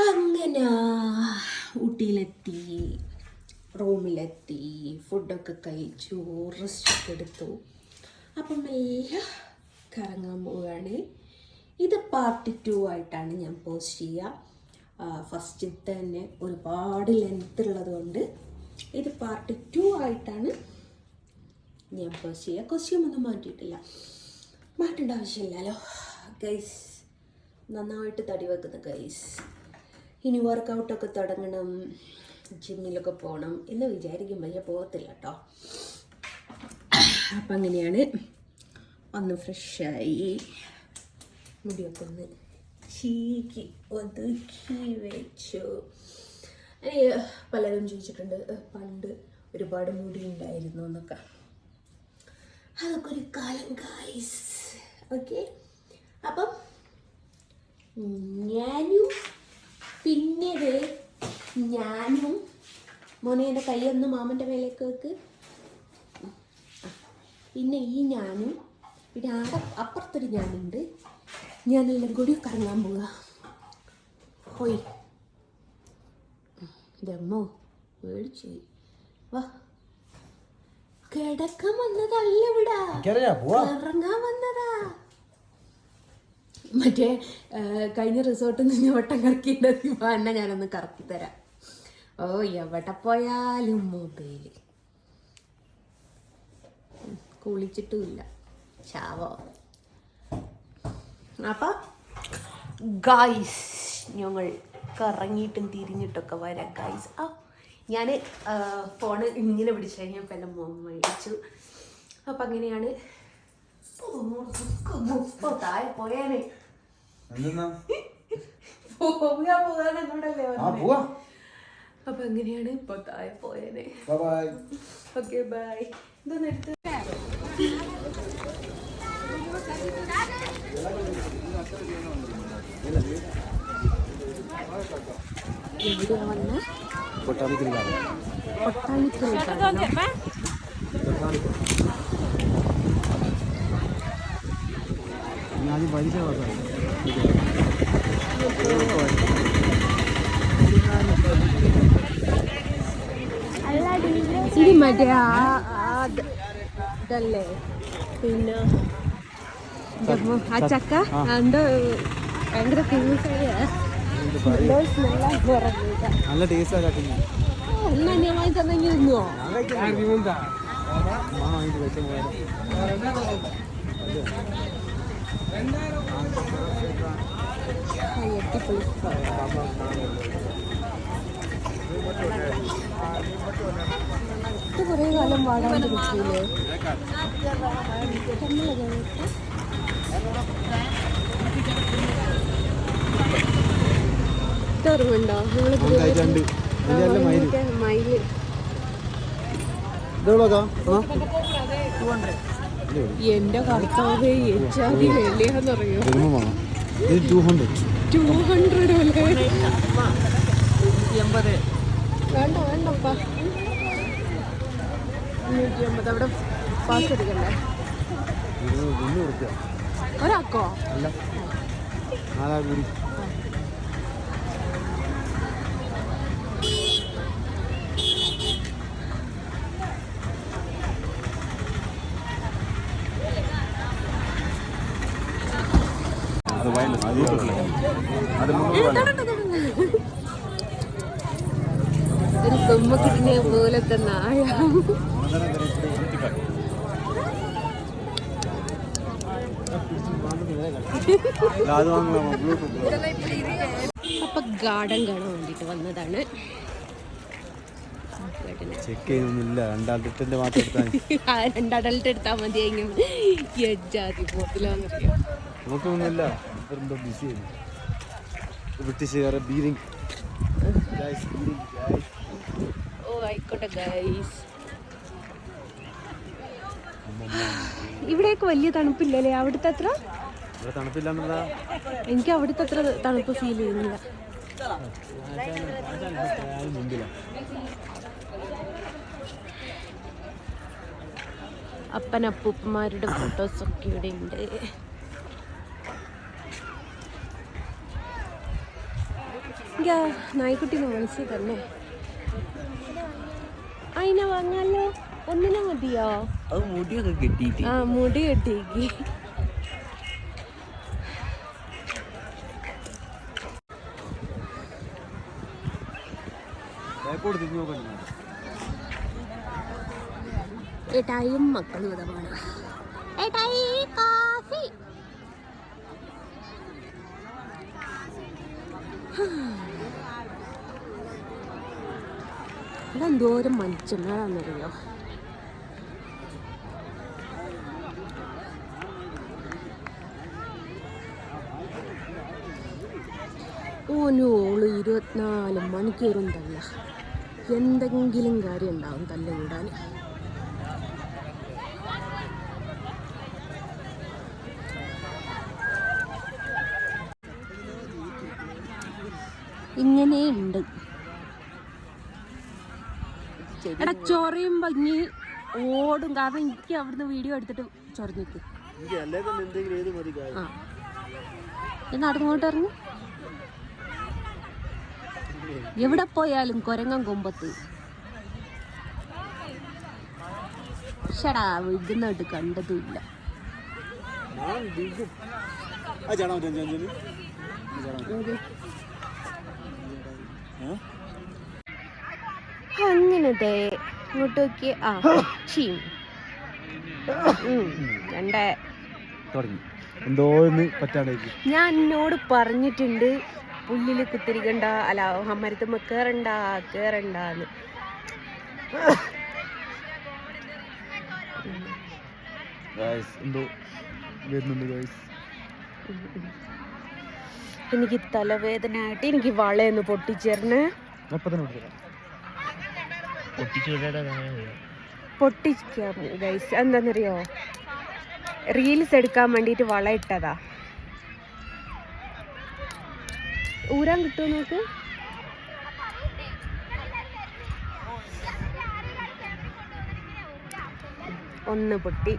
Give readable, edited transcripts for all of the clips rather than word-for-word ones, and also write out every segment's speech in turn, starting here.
അങ്ങനെ ഊട്ടിയിലെത്തി, റൂമിലെത്തി, ഫുഡൊക്കെ കഴിച്ചു, റെസ്റ്റൊക്കെ എടുത്തു. അപ്പം എല്ലാം കറങ്ങാൻ പോവുകയാണ്. ഇത് പാർട്ട് 2 ആയിട്ടാണ് ഞാൻ പോസ്റ്റ് ചെയ്യുക. ഫസ്റ്റത്തെ തന്നെ ഒരുപാട് ലെങ്ത് ഉള്ളത് കൊണ്ട് ഇത് പാർട്ട് 2 ആയിട്ടാണ് ഞാൻ പോസ്റ്റ് ചെയ്യുക. കോസ്റ്റ്യൂമൊന്നും മാറ്റിയിട്ടില്ല, മാറ്റേണ്ട ആവശ്യമില്ലല്ലോ ഗൈസ്. നന്നായിട്ട് തടി വെക്കുന്ന ഗൈസ്. ഇനി വർക്കൗട്ടൊക്കെ തുടങ്ങണം, ജിമ്മിലൊക്കെ പോകണം എന്ന് വിചാരിക്കും, പക്ഷേ പോകത്തില്ല കേട്ടോ. അപ്പം അങ്ങനെയാണ്. ഒന്ന് ഫ്രഷായി, മുടിയൊക്കെ ഒന്ന് ചീക്കി ഒതുക്കി വെച്ചു. പലരും ചോദിച്ചിട്ടുണ്ട് പണ്ട് ഒരുപാട് മുടി ഉണ്ടായിരുന്നു എന്നൊക്കെ. അതൊക്കെ ഒരു കാലം ഗൈസ്. ഓക്കെ, അപ്പം ഞാനും മോനെ എൻ്റെ കൈയൊന്ന് മാമൻ്റെ മേലേക്ക് വെക്ക്. പിന്നെ ഞാനും പിന്നെ അപ്പുറത്തൊരു ഞാനുണ്ട്. ഞാനെല്ലാം കൂടി കറങ്ങാൻ പോവുക. ഹോയ് ഇതമ്മോ പേടിച്ചു. വാ, കിടക്കാൻ വന്നതല്ല, ഇവിടെ കറങ്ങാൻ വന്നതാ. മറ്റേ കഴിഞ്ഞ റിസോർട്ടിൽ നിന്ന് വട്ടം കറക്കിയിട്ട് എന്നെ ഞാനൊന്ന് കറക്കി തരാം. ഓ, എവിടെ പോയാലും മൊബൈല്. കുളിച്ചിട്ടുമില്ല, ചാവോ. അപ്പം ഗായ്സ്, ഞങ്ങൾ കറങ്ങിയിട്ടും തിരിഞ്ഞിട്ടൊക്കെ വരാം ഗായ്സ്. ഞാൻ ഫോണ് ഇങ്ങനെ പിടിച്ചു കഴിഞ്ഞപ്പോൾ എൻ്റെ മോൻ മേടിച്ചു. അപ്പം അങ്ങനെയാണ്. താഴെ പോയാനേ പോകാനോടല്ലേ. അപ്പൊ എങ്ങനെയാണ് ഇപ്പൊ താഴെ പോയേനെ. Okay bye. ഇതൊന്നും എടുത്ത് എവിടെയാ വന്ന ഇത് മറ്റേ ഇതല്ലേ, പിന്നെ ആ ചക്ക എന്തോ ഭയങ്കര ഫേമസ് ആയ നല്ല ടേസ്റ്റ്. എന്നാ ഞാൻ വാങ്ങി തന്നെ ഇരുന്നോ. കുറേ കാലം വാടാണ്ട് കിട്ടിയില്ലേ. ഓർമ്മയുണ്ടോ മയില്? എന്റെ കർത്താവ് എച്ചാതി വെള്ളിയാന്ന് പറയോ. 200 വേണ്ട വേണ്ടപ്പാ. 150 അവിടെ പാസ് എടുക്കണ്ടേ ഒരാക്കോ? ഒരു തുമ്മക്കിട്ടിനെ പോലത്തെ നായ. അപ്പൊ ഗാർഡൻ കാണാൻ വേണ്ടിട്ട് വന്നതാണ്. രണ്ടഡൽട്ട് എടുത്താ മതിയെങ്കിൽ ജാതി പോത്തിലാന്നറിയാം. ഓ ആയിക്കോട്ടെ ഗൈസ്. ഇവിടെയൊക്കെ വലിയ തണുപ്പില്ലല്ലേ? അവിടുത്തെ അത്ര തണുപ്പില്ല. എനിക്ക് അവിടുത്തെ അത്ര തണുപ്പ് ഫീൽ ചെയ്യുന്നില്ല. അപ്പനപ്പൂപ്പന്മാരുടെ ഫോട്ടോസൊക്കെ ഇവിടെ ഉണ്ട്. നായ്ക്കുട്ടീനെ വിളിച്ചു തന്നെ. അതിനെ വാങ്ങാലോ, ഒന്നിനെ മതിയോ? മുടിയൊക്കെ കെട്ടിയിട്ട്. ആ മുടി കെട്ടിക്ക്. ഏട്ടായും മക്കളും ഇതാണ്. ഏട്ടായി കാഫി. ഇവിടെ എന്തോരം മനുഷ്യന്മാരാണെന്നറിയോ. ഓനോള് 24 മണിക്കൂറും തല്ല. എന്തെങ്കിലും കാര്യം ഉണ്ടാവും തല്ലുകൂടാൻ. ഇങ്ങനെയുണ്ട്. എടാ ചൊറയുമ്പോ ഇനി ഓടും. കാരണം എനിക്ക് അവിടുന്ന് വീഡിയോ എടുത്തിട്ട് ചൊറഞ്ഞിക്ക്. ആ എന്നാ അങ്ങോട്ട് ഇറങ്ങി. എവിടെ പോയാലും കൊരങ്ങൻ കൊമ്പത്ത്. ഷടാ വിടുന്നായിട്ട് കണ്ടതുമില്ല. അങ്ങനത്തെ ഇങ്ങോട്ട് നോക്കിയ ഞാൻ എന്നോട് പറഞ്ഞിട്ടുണ്ട് പുല്ലില് കുത്തിരിക്കണ്ട, അല്ല മരത്തുമ്പോ കേറണ്ടാന്ന്. എനിക്ക് തലവേദന ആയിട്ട് എനിക്ക് വളയൊന്ന് പൊട്ടിച്ചേർന്ന്. പൊട്ടിക്കാം ഗൈസ്. എന്താന്നറിയോ, റീൽസ് എടുക്കാൻ വേണ്ടിട്ട് വള ഇട്ടതാ. ഊരാൻ കിട്ടുമോ നോക്ക്. ഒന്ന് പൊട്ടി,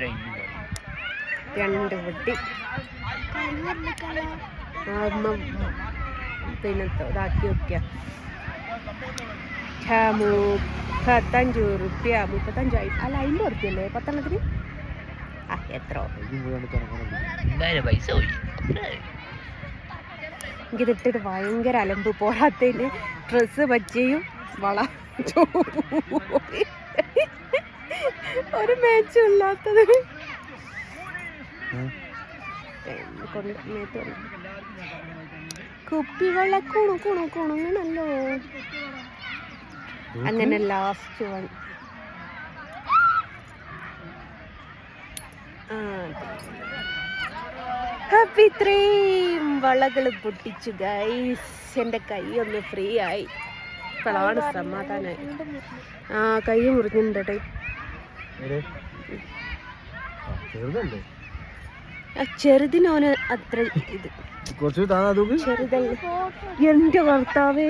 2 പൊട്ടി. പിന്നെ ഇതാക്കി വെക്ക. 35 റുപ്യ, 35 അല്ല 50 റുപ്യല്ലേ 10 എത്ര? എനിക്കിതിട്ടിട്ട് ഭയങ്കര അലമ്പ്. പോരാത്തതിന് ഡ്രസ്സ് പച്ചയും വള ഒരു മാച്ചും ഇല്ലാത്തത് കുപ്പിവെള്ള കുണുങ്ങണല്ലോ. അങ്ങനെ ലാസ്റ്റ് വൺ. അപ്പൊ ഇത്രയും വളകൾ പൊട്ടിച്ചു ഗൈസ്. എൻ്റെ കൈ ഒന്ന് ഫ്രീ ആയി. ഇപ്പോഴാണ് സമാധാനായി. കൈ മുറിഞ്ഞിട്ടുണ്ട്. ചെറുതിനോന് അത്ര ഇത് ചെറുതല്ല. എന്റെ ഭർത്താവേ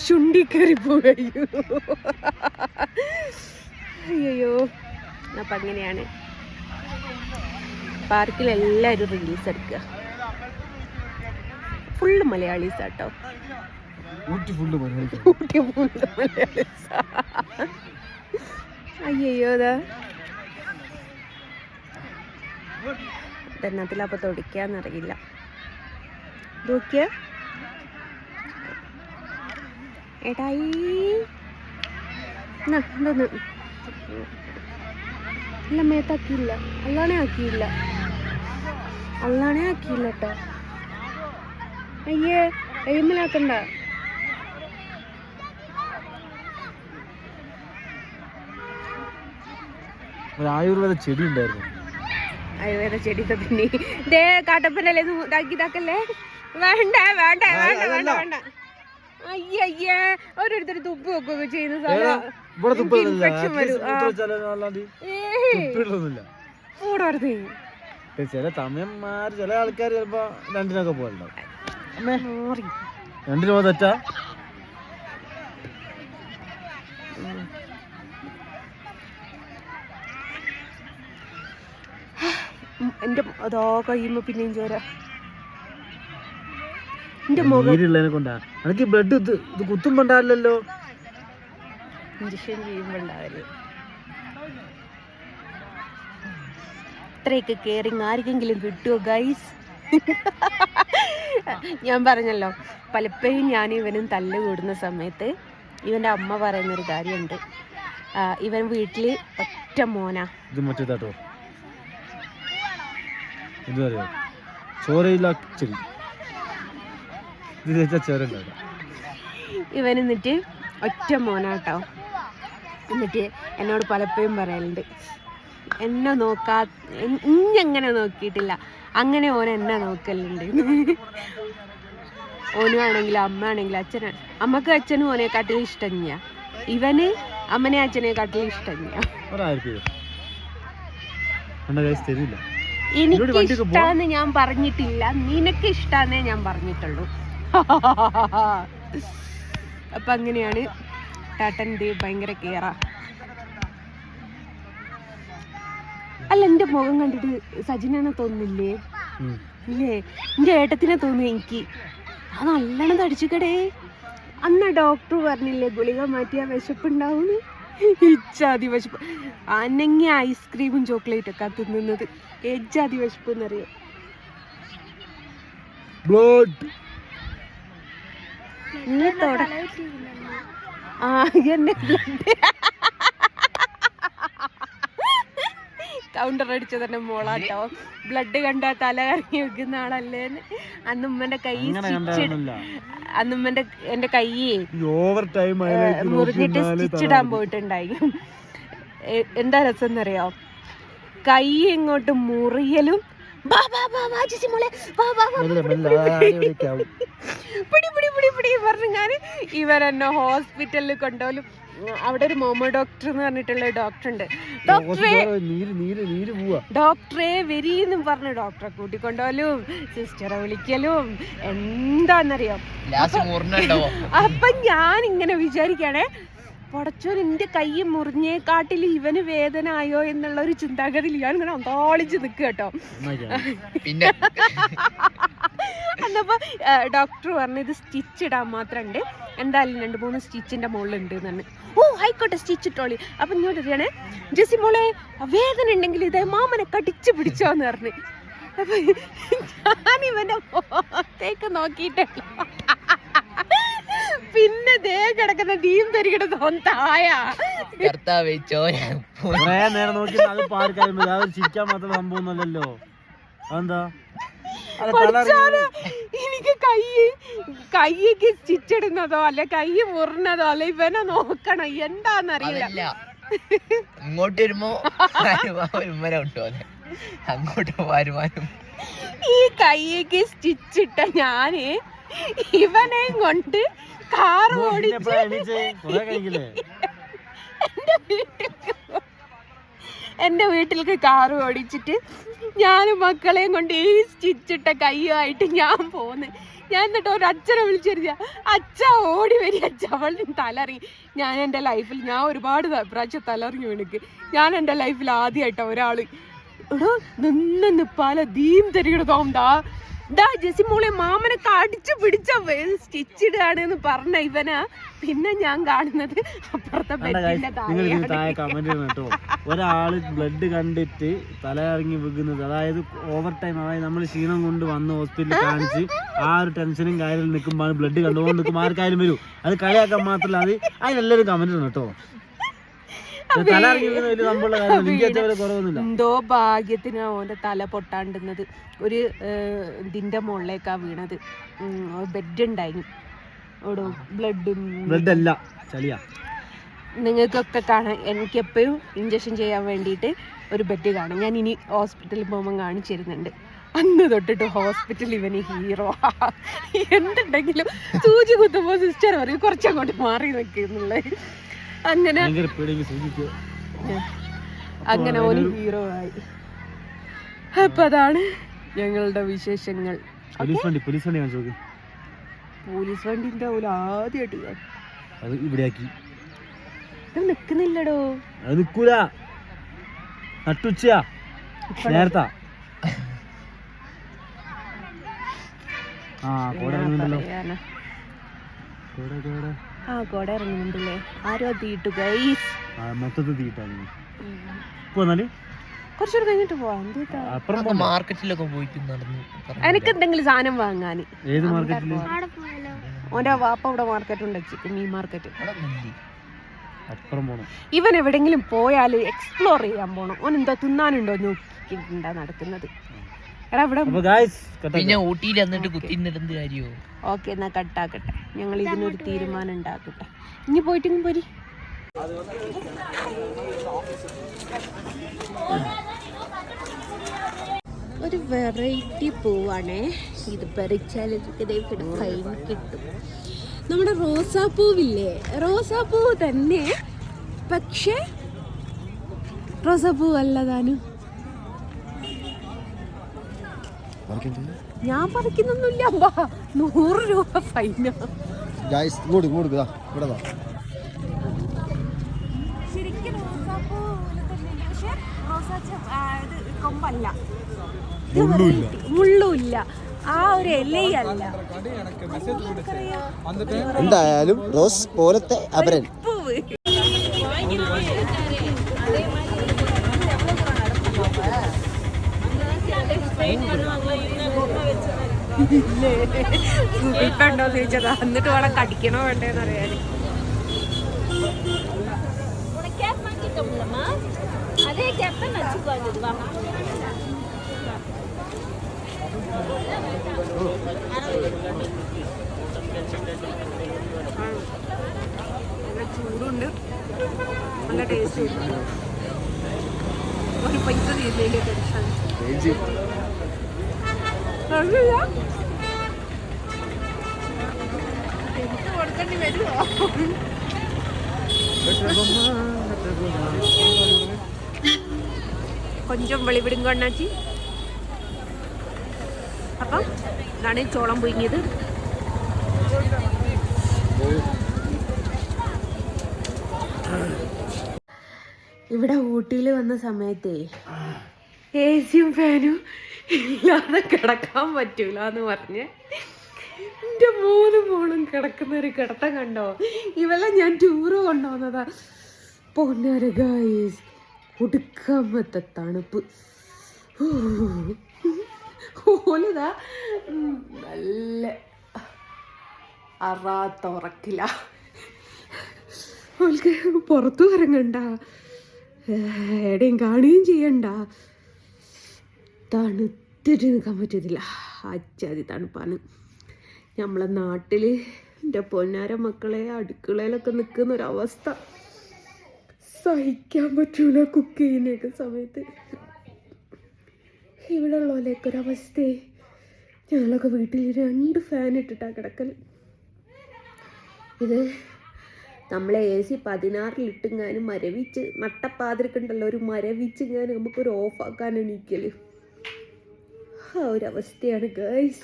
ചുണ്ടിക്കേറി പോകയോ. അയ്യോ. അപ്പം അങ്ങനെയാണ് പാർക്കിൽ എല്ലാവരും റീൽസ് എടുക്കുക. ഫുള്ള് മലയാളീസ് ആട്ടോ. ഊട്ടി ഫുള്ള് മലയാളീസ്. അയ്യോ അതാ എന്നത്തിലപ്പൊ തൊടിക്കാന്നറിയില്ല. നോക്കിയ ഏട്ടായി എന്തോന്ന് ഇല്ല, മേത്താക്കിയില്ല. അല്ലാണേ ആക്കിയില്ല കേട്ടോ. അയ്യേ എയ്മലാക്കണ്ട. ആയുർവേദ ചെടി ഉണ്ടായിരുന്നു. ആയുർവേദ ചെടി പിന്നെ ദേ കാട്ടപ്പനല്ലേ ഇതാക്കല്ലേ. വേണ്ട വേണ്ട വേണ്ട വേണ്ട വേണ്ട. അയ്യയ്യേ ഓരോരുത്തർ തുപ്പ് വെക്കുകയൊക്കെ ചെയ്യുന്ന സാധനം. ചില തമിഴന്മാര് ചില ആൾക്കാർ ചിലപ്പോ 2 പോലുണ്ടാവും. 2 തെറ്റാ. എന്റെ അതോ കഴിയുമ്പോ പിന്നെയും ചോര. എന്റെ മുഖം നീരുള്ളതിനെ കൊണ്ടാ എനിക്ക് ബ്ലഡ് ഇത് കുത്തുമ്പോണ്ടല്ലോ ഇഞ്ചക്ഷൻ ചെയ്യുമ്പോണ്ടാവല്. ഇത്രയൊക്കെ കെയറിങ് ആർക്കെങ്കിലും കിട്ടുമോ ഗൈസ്? ഞാൻ പറഞ്ഞല്ലോ, പലപ്പോഴും ഞാൻ ഇവനും തല്ല് കൂടുന്ന സമയത്ത് ഇവൻ്റെ അമ്മ പറയുന്നൊരു കാര്യമുണ്ട്, ഇവൻ വീട്ടിൽ ഒറ്റ മോനാ. ഇത് മറ്റേതാട്ടോ, ഇത് അറിയോ, ചോരയില്ല ചെടി, ഇത് ചോര. ഇവൻ എന്നിട്ട് ഒറ്റ മോനാട്ടോ. എന്നിട്ട് എന്നോട് പലപ്പോഴും പറയലുണ്ട്, എന്നെ ഇഞ്ഞെങ്ങനെ നോക്കിയിട്ടില്ല, അങ്ങനെ ഓൻ എന്നെ നോക്കലുണ്ട്. ഓനും ആണെങ്കിലും അമ്മ ആണെങ്കിലും അച്ഛനാണ്, അമ്മക്ക് അച്ഛനും ഓനെക്കാട്ടിലും ഇഷ്ടം തന്നെയാ, ഇവന് അമ്മനെ അച്ഛനെക്കാട്ടിലും ഇഷ്ടം തന്നെയാ. എനിക്ക് ഇഷ്ടാന്ന് ഞാൻ പറഞ്ഞിട്ടില്ല, നിനക്ക് ഇഷ്ടാന്നേ ഞാൻ പറഞ്ഞിട്ടുള്ളൂ. അപ്പൊ അങ്ങനെയാണ് ടാട്ടൻ്റെ ഭയങ്കര കെയറാ. അല്ല, എന്റെ മുഖം കണ്ടിട്ട് സജിനെ തോന്നുന്നില്ലേ? ഇല്ലേ, എന്റെ ഏട്ടത്തിനെ തോന്നുന്നു എനിക്ക്. അത് നല്ലോണം തടിച്ചിക്കടേ. അന്ന് ഡോക്ടർ പറഞ്ഞില്ലേ ഗുളിക മാറ്റിയാ വിശപ്പുണ്ടാവും. ഇച്ചാതി വിശപ്പ്. അനങ്ങി ഐസ്ക്രീമും ചോക്ലേറ്റ് ഒക്കെ തിന്നുന്നത് എജ്ജാതി വിശപ്പ് എന്നറിയോ. കൗണ്ടർ അടിച്ച തന്നെ മോളാട്ടോ. ബ്ലഡ് കണ്ടാ തല കറങ്ങി വെക്കുന്ന ആളല്ലേ. അന്നുമ്മന്റെ കൈ എന്റെ കൈ മുറിഞ്ഞിട്ട് സ്റ്റിച്ചിടാൻ പോയിട്ടുണ്ടായി. എന്താ രസം എന്നറിയോ, കൈ ഇങ്ങോട്ട് മുറിയലും പറഞ്ഞു ഞാൻ ഇവരെന്നെ ഹോസ്പിറ്റലിൽ കൊണ്ടുപോലും. അവിടെ ഒരു മോമോ ഡോക്ടർ എന്ന് പറഞ്ഞിട്ടുള്ള ഡോക്ടർ ഉണ്ട്. ഡോക്ടറെ വരീന്നും പറഞ്ഞ് ഡോക്ടറെ കൂട്ടിക്കൊണ്ടോലും സിസ്റ്ററെ വിളിക്കലും എന്താന്നറിയാം. അപ്പൊ ഞാൻ ഇങ്ങനെ വിചാരിക്കണേ, പൊടച്ചോൻ എന്റെ കൈ മുറിഞ്ഞേക്കാട്ടിൽ ഇവന് വേദന ആയോ എന്നുള്ള ഒരു ചിന്താഗതിയിൽ ഞാൻ ഇങ്ങനെ അന്താളിച്ച് നിൽക്കുക കേട്ടോ. എന്നപ്പോ ഡോക്ടർ പറഞ്ഞു ഇത് സ്റ്റിച്ച് ഇടാൻ മാത്രമുണ്ട്, എന്തായാലും 2-3 സ്റ്റിച്ചിന്റെ മുകളിലുണ്ട് എന്ന്. ഓ ആയിക്കോട്ടെ, സ്റ്റിച്ച് ഇട്ടോളി. അപ്പൊ ഇങ്ങോട്ട് അറിയണേ, ജെസ്സി മോളെ വേദന ഉണ്ടെങ്കിൽ ഇതേ മാമനെ കടിച്ചു പിടിച്ചോന്ന് പറഞ്ഞു. അപ്പൊ ഞാൻ ഇവന്റെ മുഖത്തേക്ക് നോക്കിയിട്ടല്ലോ, പിന്നെ ദേ കിടക്കുന്ന ടീം തരികട തോന്നായ സംഭവമല്ലോ. അതെന്താ എനിക്ക് കൈക്ക് സ്റ്റിച്ചിടുന്നതോ അല്ലെ കൈ മുറിഞ്ഞതോ അല്ലെ ഇവനെ നോക്കണം എന്താന്നറിയില്ല. ഇങ്ങോട്ട് വരുമ്പോ അങ്ങോട്ട് വരുമാനം. ഈ കൈക്ക് സ്റ്റിച്ചിട്ട ഞാന് ഇവനെയും കൊണ്ട് കാർ ഓടിച്ച് എന്റെ വീട്ടിലേക്ക് കാറ് ഓടിച്ചിട്ട് ഞാനും മക്കളെയും കൊണ്ട് ഈ സ്റ്റിച്ചിട്ട കയ്യുമായിട്ട് ഞാൻ പോന്ന്. ഞാൻ എന്നിട്ട് ഒരു അച്ഛനെ വിളിച്ചിരുന്ന, അച്ഛ ഓടി വരി, അച്ഛ അവളുടെ തലറിങ്ങി. ഞാൻ എൻ്റെ ലൈഫിൽ ഞാൻ ഒരുപാട് പ്രാവശ്യം തലറിങ്ങി വീണിക്ക്. ഞാൻ എൻ്റെ ലൈഫിൽ ആദ്യമായിട്ടാണ് ഒരാള് എടോ നിന്ന് പല ദീം തരികട തോന്നാ ജെസ്സി മോളെ മാമനെ കടിച്ചു പിടിച്ച സ്റ്റിച്ച് ഇടുകയാണെന്ന് പറഞ്ഞ ഇവനാ. പിന്നെ ഞാൻ കാണുന്നത് അപ്പുറത്തെ ബെഡിന്റെ കേട്ടോ, ഒരാള് ബ്ലഡ് കണ്ടിട്ട് തല ഇറങ്ങി വീകുന്നത്, അതായത് ഓവർ ടൈം, അതായത് നമ്മൾ ക്ഷീണം കൊണ്ട് വന്ന് ഹോസ്പിറ്റലിൽ കാണിച്ച് ആ ഒരു ടെൻഷനും കാര്യത്തിൽ നിൽക്കുമ്പോൾ ബ്ലഡ് കണ്ടുകൊണ്ട് നിൽക്കുമ്പോൾ ആർക്കായാലും വരും. അത് കളിയാക്കാൻ മാത്രമല്ല, അതിനെല്ലാവരും കമന്റ് ആണ് കേട്ടോ. എന്തോ ഭാഗ്യത്തിനാ ഓന്റെ തല പൊട്ടാണ്ടുന്നത്. ഒരു ഇതിന്റെ മുകളിലേക്കാ വീണത്. ബെഡ് ഉണ്ടായിരുന്നു. ബ്ലഡ് നിങ്ങൾക്കൊക്കെ കാണാൻ എനിക്കെപ്പോഴും ഇഞ്ചക്ഷൻ ചെയ്യാൻ വേണ്ടിയിട്ട് ഒരു ബെഡ് കാണും. ഞാൻ ഇനി ഹോസ്പിറ്റലിൽ പോകുമ്പോൾ കാണിച്ചിരുന്നുണ്ട്. അന്ന് തൊട്ടിട്ട് ഹോസ്പിറ്റലിൽ ഇവന് ഹീറോ. എന്തുണ്ടെങ്കിലും സൂചി കുത്തുമ്പോൾ സിസ്റ്റർ പറയും കുറച്ചങ്ങോട്ട് മാറി നിൽക്കുന്നുള്ളത്. അങ്ങനെ ഓന് ഹീറോ ആയി. അപ്പൊ അതാണ് ഞങ്ങളുടെ വിശേഷങ്ങൾ. പോലീസ് വണ്ടിന്റെ ആദ്യമായിട്ട് നിക്കുന്നില്ലടോ. ആ കോട ഇറങ്ങുന്നുണ്ടല്ലോ. പറയാനാ. കോട കോട ആ കോട ഇറങ്ങുന്നുണ്ടല്ലേ. ആരോ തീട്ടു ഗൈസ്. മൊത്തത്തിൽ തീയിട്ടാണ്. പോന്നാല് കുറച്ചുകൂടെ കഴിഞ്ഞിട്ട് പോവാം. അപ്പുറം മാർക്കറ്റിലൊക്കെ പോയിട്ട് നടന്നു. എനിക്ക് എന്തെങ്കിലും സാധനം വാങ്ങാന്. ഏത് മാർക്കറ്റില്? ഓന്റെ വാപ്പ ഇവിടെ മാർക്കറ്റ് ഉണ്ട്, മീൻ മാർക്കറ്റ്. അപ്പുറം പോണം. ഇവൻ എവിടെങ്കിലും പോയാൽ എക്സ്പ്ലോർ ചെയ്യാൻ പോണം. ഓൻ എന്താ തിന്നാനുണ്ടോ നോക്കിണ്ടാ നടക്കുന്നത്. എടാ ഇവിടെ പിന്നെ ഊട്ടിയിൽ എന്നിട്ട് കുത്തിന്നിരുന്ന കാര്യോ. ഓക്കെ എന്നാ കട്ടാക്കട്ടെ. ഞങ്ങൾ ഇതിനൊരു തീരുമാനം ഉണ്ടാക്കട്ടെ. ഇനി പോയിട്ട് പോരി. ഒരു വെറൈറ്റി പൂവാണേ ഇത്. പറിച്ചാൽ ഫൈൻ കിട്ടും. നമ്മുടെ റോസാപ്പൂവില്ലേ, റോസാപ്പൂവ് തന്നെ, പക്ഷേ റോസാപ്പൂ അല്ലതാനും. ഞാൻ പറിക്കുന്നൊന്നുമില്ല. 100 രൂപ ഫൈന. ശരിക്കും റോസാപ്പൂ പക്ഷെ റോസാ കൊമ്പല്ല, മുള്ളുമില്ല, ആ ഒരു ഇലയല്ല. എന്തായാലും റോസ് പോലത്തെ അപരൻ. ഗൂഗിൾ പേ ഉണ്ടോന്ന് ചോദിച്ചതാ. എന്നിട്ട് വേണം കടിക്കണോ വേണ്ടേന്ന് അറിയാൻ. നല്ല ചൂടുണ്ട്, നല്ല ടേസ്റ്റ്. ഒരു പൈസ തീരുന്നതിന്റെ ടെൻഷൻ എനിക്ക് കൊടുക്കേണ്ടി വരുമോ? കൊഞ്ചം വെളിവിടും കണ്ണാച്ചി. അപ്പം ഇതാണ് ചോളം പുഴുങ്ങിയത്. ഇവിടെ ഊട്ടിയിൽ വന്ന സമയത്തേ AC-യും ഫാനും ഇല്ലാതെ കിടക്കാൻ പറ്റൂല എന്ന് പറഞ്ഞ് എൻ്റെ 3 മോളും കിടക്കുന്ന ഒരു കിടത്തം കണ്ടോ. ഇവളെ ഞാൻ ടൂറ് കൊണ്ടുപോകുന്നതാ. പൊന്നര ഗൈസ്, ഒടുക്കാമത്തെ തണുപ്പ്. ഓലതാ നല്ല അറാത്ത ഉറക്കില്ല. ഓൾക്ക് പുറത്തു ഇറങ്ങണ്ട, എവിടെയും കാണുകയും ചെയ്യണ്ട. തണുത്തിട്ട് നിൽക്കാൻ പറ്റത്തില്ല. അച്ചാതി തണുപ്പാണ്. നമ്മളെ നാട്ടിൽ എൻ്റെ പൊന്നാര മക്കളെ അടുക്കളയിലൊക്കെ നിൽക്കുന്നൊരവസ്ഥ സഹിക്കാൻ പറ്റൂല. കുക്ക് ചെയ്യുന്നൊക്കെ സമയത്ത് ഇവിടെ ഉള്ളവരൊക്കെ ഒരവസ്ഥയെ. ഞങ്ങളൊക്കെ വീട്ടിൽ 2 ഫാൻ ഇട്ടിട്ടാണ് കിടക്കൽ. ഇത് നമ്മളെ AC 16-ലിട്ടിങ്ങാനും മരവിച്ച് നട്ടപ്പാതിരക്കുണ്ടല്ലോ, ഒരു മരവിച്ചിങ്ങാനും നമുക്കൊരു ഓഫാക്കാൻ എണീക്കൽ. ആ ഒരവസ്ഥയാണ് ഗൈസ്.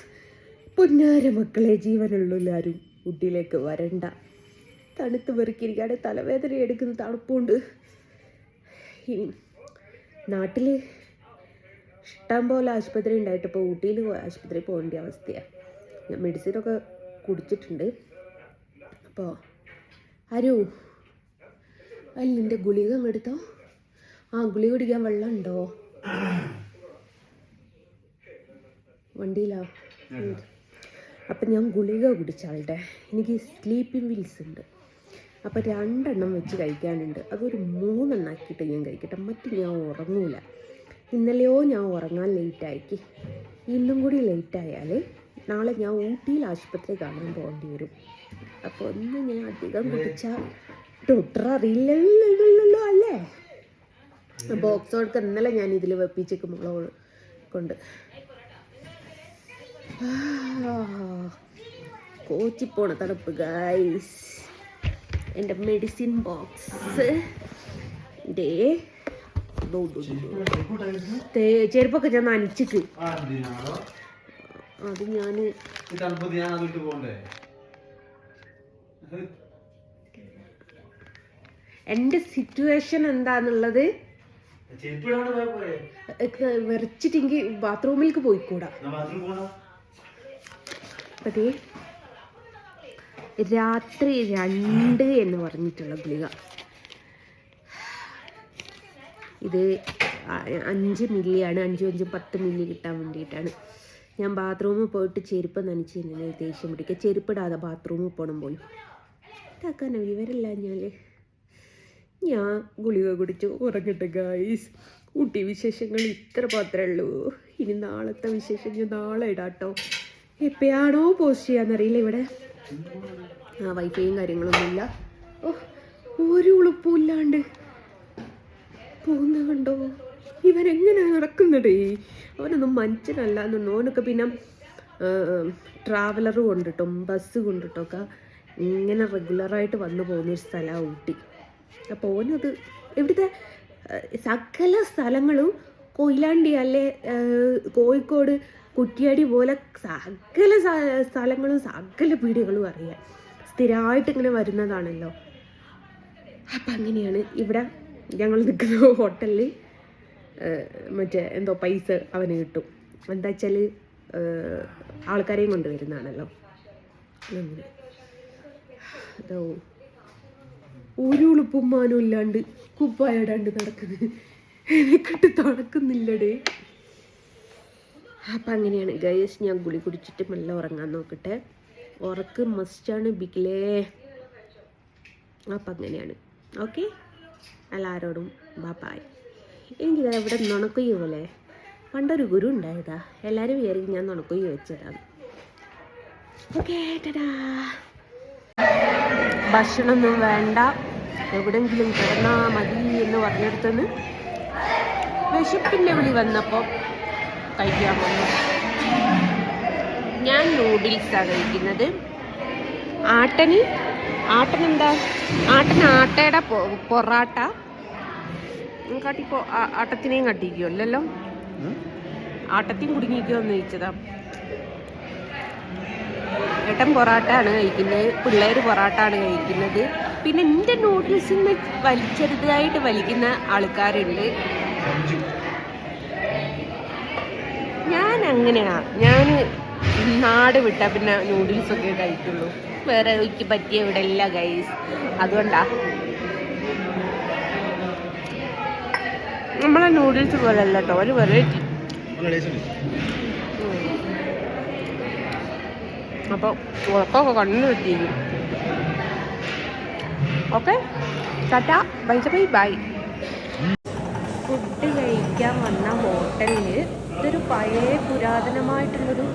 പൊന്നാര മക്കളെ, ജീവനുള്ളവരും ഊട്ടിയിലേക്ക് വരണ്ട. തണുത്ത് വെറുക്കിയിരിക്കാതെ തലവേദന എടുക്കുന്ന തണുപ്പുണ്ട്. ഇനി നാട്ടിൽ ഇഷ്ടം പോലെ ആശുപത്രി ഉണ്ടായിട്ട് ഇപ്പോൾ ഊട്ടിയിൽ ആശുപത്രിയിൽ പോകേണ്ട അവസ്ഥയാണ്. ഞാൻ മെഡിസിനൊക്കെ കുടിച്ചിട്ടുണ്ട്. അപ്പോൾ ആരോ അല്ലിൻ്റെ ഗുളിക എടുത്തോ. ആ ഗുളിക കുടിക്കാൻ വെള്ളം ഉണ്ടോ വണ്ടിയിലാ? അപ്പം ഞാൻ ഗുളിക കുടിച്ചാളുടെ. എനിക്ക് സ്ലീപ്പിംഗ് പിൽസ് ഉണ്ട്. അപ്പോൾ 2 എണ്ണം വെച്ച് കഴിക്കാനുണ്ട്. അതൊരു 3 എണ്ണം ആക്കിയിട്ട് ഞാൻ കഴിക്കട്ടെ. മറ്റ് ഞാൻ ഉറങ്ങൂല. ഇന്നലെയോ ഞാൻ ഉറങ്ങാൻ ലേറ്റാക്കി. ഇന്നും കൂടി ലേറ്റായാൽ നാളെ ഞാൻ ഊട്ടിയിൽ ആശുപത്രി കാണാൻ പോകേണ്ടി വരും. അപ്പോൾ ഒന്ന് ഞാൻ അധികം കുടിച്ചാൽ ഡോക്ടർ അറിയില്ലല്ലോ അല്ലേ. ബോക്സോൾക്ക് ഇന്നലെ ഞാൻ ഇതിൽ വെപ്പിച്ചേക്ക് മുളക് കൊണ്ട് കോച്ചിപ്പോണ തണുപ്പ് ഗൈസ്. എൻ്റെ മെഡിസിൻ ബോക്സ് ചെരുപ്പൊക്കെ ഞാൻ നനച്ചിട്ട് അത് ഞാൻ എൻ്റെ സിറ്റുവേഷൻ എന്താന്നുള്ളത് വിറച്ചിട്ടെങ്കിൽ ബാത്റൂമിലേക്ക് പോയിക്കൂടാ. അതെ രാത്രി 2 എന്ന് പറഞ്ഞിട്ടുള്ള ഗുളിക. ഇത് 5 മില്ലിയാണ്. 5 10 മില്ലി കിട്ടാൻ വേണ്ടിയിട്ടാണ്. ഞാൻ ബാത്റൂമിൽ പോയിട്ട് ചെരുപ്പ് നനച്ച് തന്നെ ദേഷ്യം പിടിക്കുക. ചെരുപ്പിടാതെ ബാത്റൂമിൽ പോകണം പോലും. ഇതാക്കാൻ വിവരമില്ല. ഞാൻ ഗുളിക കുടിച്ചു ഉറങ്ങട്ടെ ഗായ്സ്. ഊട്ടി വിശേഷങ്ങൾ ഇത്ര മാത്രമേ ഉള്ളൂ. ഇനി നാളത്തെ വിശേഷങ്ങൾ നാളെ ഇടാട്ടോ. എപ്പോഴാണോ പോസ്റ്റ് ചെയ്യാന്നറിയില്ല. ഇവിടെ വൈഫൈയും കാര്യങ്ങളൊന്നുമില്ല. ഒരു ഉളുപ്പും ഇല്ലാണ്ട് പോകുന്ന കണ്ടോ. ഇവരെങ്ങനെ നടക്കുന്നടേ. അവനൊന്നും മനുഷ്യനല്ല എന്നു. ഓനൊക്കെ പിന്നെ ട്രാവലർ കൊണ്ടിട്ടും ബസ് കൊണ്ടിട്ടൊക്കെ ഇങ്ങനെ റെഗുലറായിട്ട് വന്നു പോകുന്നൊരു സ്ഥലമാണ് ഊട്ടി. അപ്പോൾ ഓനത് ഇവിടുത്തെ സകല സ്ഥലങ്ങളും കൊയിലാണ്ടി അല്ലെ കോഴിക്കോട് കുറ്റിയാടി പോലെ സകല സ്ഥലങ്ങളും സകല പീടികകളും അറിയാം. സ്ഥിരമായിട്ട് ഇങ്ങനെ വരുന്നതാണല്ലോ. അപ്പം അങ്ങനെയാണ് ഇവിടെ ഞങ്ങൾ നിൽക്കുന്ന ഹോട്ടലിൽ മറ്റേ എന്തോ പൈസ അവന് കിട്ടും. എന്താ വെച്ചാൽ ആൾക്കാരെയും കൊണ്ടുവരുന്നതാണല്ലോ. അങ്ങനെ അതോ ഒരു ഉളുപ്പുമ്മാനും ഇല്ലാണ്ട് കുപ്പായിടാണ്ട് നടക്കുന്നത് എനിക്കിട്ട് നടക്കുന്നില്ലടേ. അപ്പം അങ്ങനെയാണ് ഗൈസ്. ഞാൻ ഗുളി കുടിച്ചിട്ട് മെല്ലെ ഉറങ്ങാൻ നോക്കട്ടെ. ഉറക്ക് മസ്റ്റാണ് ബിക്കിലേ. അപ്പം അങ്ങനെയാണ്. ഓക്കെ, എല്ലാവരോടും ബായ്. എനിക്കിത് ഇവിടെ നുണക്കൊയ്യ പോലെ പണ്ടൊരു ഗുരു ഉണ്ടായതാ. എല്ലാവരും വിചാരിക്കും ഞാൻ നുണക്കൊയ്യ വെച്ചതാണ്. ഓക്കെ ടാ. ഭക്ഷണമൊന്നും വേണ്ട, എവിടെയെങ്കിലും കിടന്നാ മതി എന്ന് പറഞ്ഞെടുത്തുനിന്ന് വിശപ്പിൻ്റെ വിളി വന്നപ്പോൾ കഴിക്കാൻ വന്നു. ഞാൻ നൂഡിൽസാണ് കഴിക്കുന്നത്. ആട്ടനെന്താ ആട്ടയുടെ പൊറാട്ട കാട്ടിപ്പോ ആട്ടത്തിനെയും കട്ടിക്കുമല്ലോ. ആട്ടത്തെയും കുടുങ്ങിക്കുമെന്ന് ചോദിച്ചതാ. ഏട്ടൻ പൊറാട്ടയാണ് കഴിക്കുന്നത്, പിള്ളേർ പൊറാട്ടയാണ് കഴിക്കുന്നത്. പിന്നെ എൻ്റെ നൂഡിൽസിന് ചെറുതായിട്ട് വലിക്കുന്ന ആൾക്കാരുണ്ട്. ഞാൻ അങ്ങനെയാണ്. ഞാൻ നാട് വിട്ടാൽ പിന്നെ നൂഡിൽസൊക്കെ കഴിക്കുള്ളൂ. വേറെ എനിക്ക് പറ്റിയ ഇവിടെ ഇല്ല ഗൈസ്. അതുകൊണ്ടാ നമ്മളെ നൂഡിൽസ് പോലെ അല്ല കേട്ടോ, ഒരു വെറൈറ്റി. അപ്പോൾ ഉറക്കമൊക്കെ കണ്ണു കിട്ടിയിരിക്കും. Okay tata bye bye. Food കഴിക്കാൻ വന്ന ഹോട്ടലിൽ ഇതൊരു പഴയ പുരാതനമായിട്ടുള്ളൊരു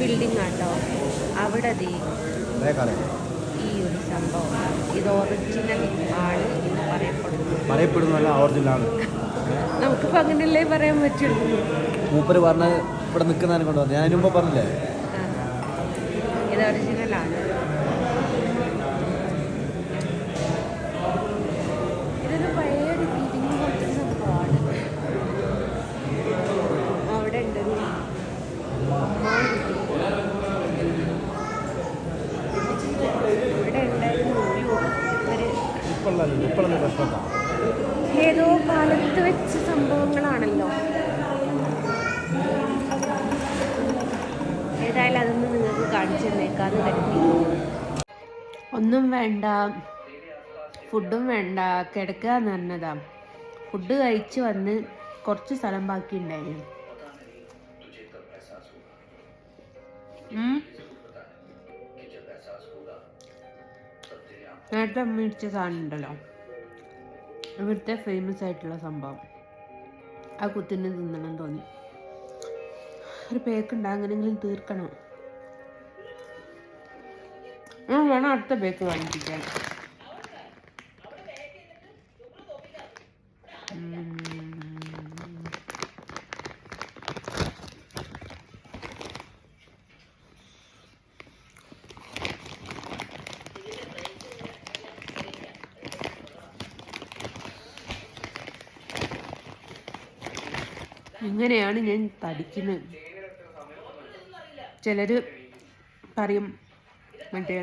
ബിൽഡിംഗ് ആട്ടോ. അവിടെ ഈ ഒരു സംഭവം ഇത് ഒറിജിനൽ ആണ് എന്ന് പറയപ്പെടുന്നു. നമുക്കിപ്പോൾ അങ്ങനെയല്ലേ പറയാൻ പറ്റുള്ളൂ. മൂപ്പര് പറഞ്ഞ ഇവിടെ നിൽക്കുന്നതിനെ കൊണ്ട് പറഞ്ഞു. ഞാൻ മുമ്പ് പറഞ്ഞില്ലേ ഇത് ഒറിജിനലാണ്. ഇതൊരു പഴയ ബിൽഡിംഗ് പോലത്തെ സംഭവമാണ്. അവിടെ ഉണ്ടൊരു ഇവിടെ ഉണ്ടായിരുന്നു ഏതോ കാലത്ത് വെച്ച സംഭവങ്ങളാണല്ലോ. ഏതായാലും അതൊന്നും നിങ്ങൾക്ക് കാണിച്ചു തന്നേക്കാന്ന് കരുതി. ഒന്നും വേണ്ട, ഫുഡും വേണ്ട, കിടക്കുക എന്ന് പറഞ്ഞതാ. ഫുഡ് കഴിച്ച് വന്ന് കുറച്ച് സ്ഥലം ബാക്കി ഉണ്ടായിരുന്നു. നേരത്തെ മേടിച്ച സാധനം ഉണ്ടല്ലോ, ഇവിടുത്തെ ഫേമസ് ആയിട്ടുള്ള സംഭവം. ആ കുത്തിന് തിന്നണം തോന്നി. ഒരു പേക്കുണ്ട്, അങ്ങനെങ്കിലും തീർക്കണം. ഞാൻ വേണം അടുത്ത പേക്ക് വാങ്ങിപ്പിക്കാൻ. ഇങ്ങനെയാണ് ഞാൻ തടിക്കുന്നത്. ചിലർ പറയും മറ്റേ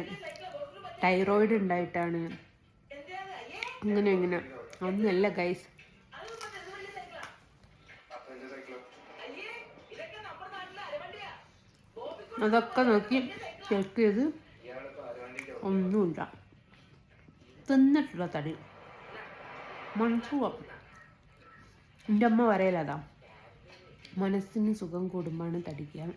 തൈറോയിഡ് ഉണ്ടായിട്ടാണ് ഇങ്ങനെ. ഒന്നല്ല ഗൈസ്. അതൊക്കെ നോക്കി ചെക്ക് ചെയ്ത് ഒന്നുമില്ല. തിന്നിട്ടുള്ള തടി മനസ്സുഖം. എൻ്റെ അമ്മ പറയലതാ, മനസ്സിന് സുഖം കൂടുമ്പാണ് തടിക്കുക.